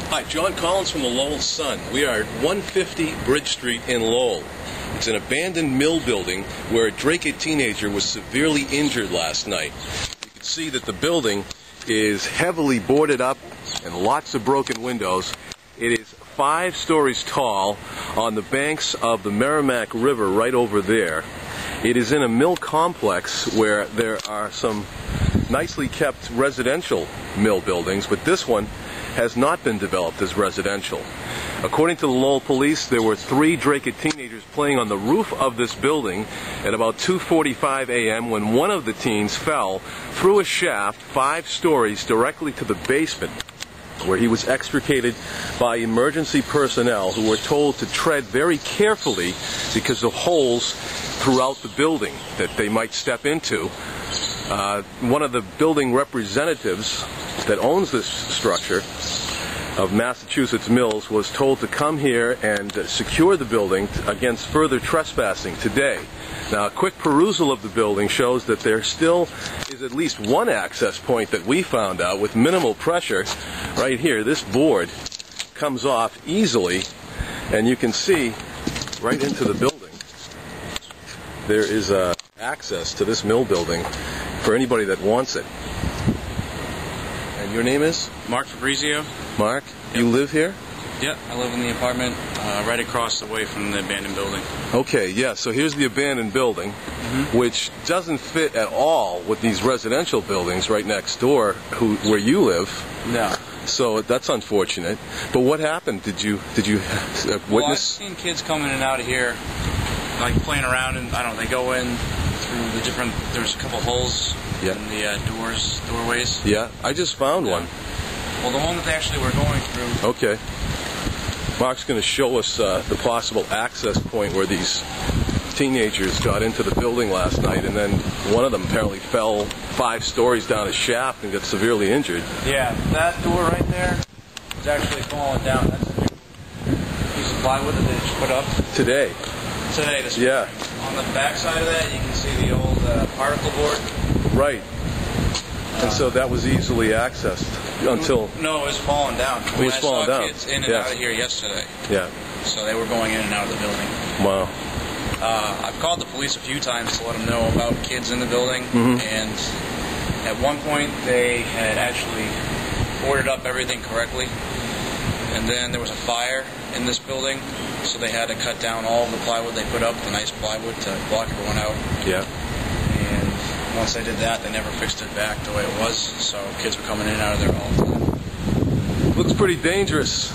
Hi, John Collins from the Lowell Sun. We are at 150 Bridge Street in Lowell. It's an abandoned mill building where a Drake teenager was severely injured last night. You can see that the building is heavily boarded up and lots of broken windows. It is 5 stories tall on the banks of the Merrimack River right over there. It is in a mill complex where there are some nicely kept residential mill buildings, but this one has not been developed as residential. According to the Lowell police, there were 3 Drake teenagers playing on the roof of this building at about 2:45 a.m. when one of the teens fell through a shaft 5 stories directly to the basement, where he was extricated by emergency personnel who were told to tread very carefully because of holes throughout the building that they might step into. One of the building representatives that owns this structure of Massachusetts Mills was told to come here and secure the building against further trespassing today. Now, a quick perusal of the building shows that there still is at least one access point that we found out with minimal pressure. Right here, this board comes off easily, and you can see right into the building. There is access to this mill building for anybody that wants it. And your name is? Mark Fabrizio. Mark, Yep. You live here? Yep, I live in the apartment right across the way from the abandoned building. Okay, yeah, so here's the abandoned building, which doesn't fit at all with these residential buildings right next door where you live. No. So that's unfortunate. But what happened? Did you witness? Well, I've seen kids coming in and out of here, like playing around, and I don't know, they go in through the different, there's a couple holes in the doorways. Yeah, I just found one. Well, the one that they actually were going through. Okay. Mark's going to show us the possible access point where these teenagers got into the building last night, and then one of them apparently fell 5 stories down a shaft and got severely injured. Yeah, that door right there is actually falling down. That's a new piece of plywood that they just put up. Today, this morning. On the back side of that, you can see the old particle board. Right. And so that was easily accessed until... No, it was falling down. It was falling down. I saw kids in and out of here yesterday. Yeah. So they were going in and out of the building. Wow. I've called the police a few times to let them know about kids in the building. And at one point, they had actually boarded up everything correctly. And then there was a fire in this building, so they had to cut down all of the plywood they put up, the nice plywood, to block everyone out. Yeah. And once they did that, they never fixed it back the way it was, so kids were coming in and out of there all the time. Looks pretty dangerous.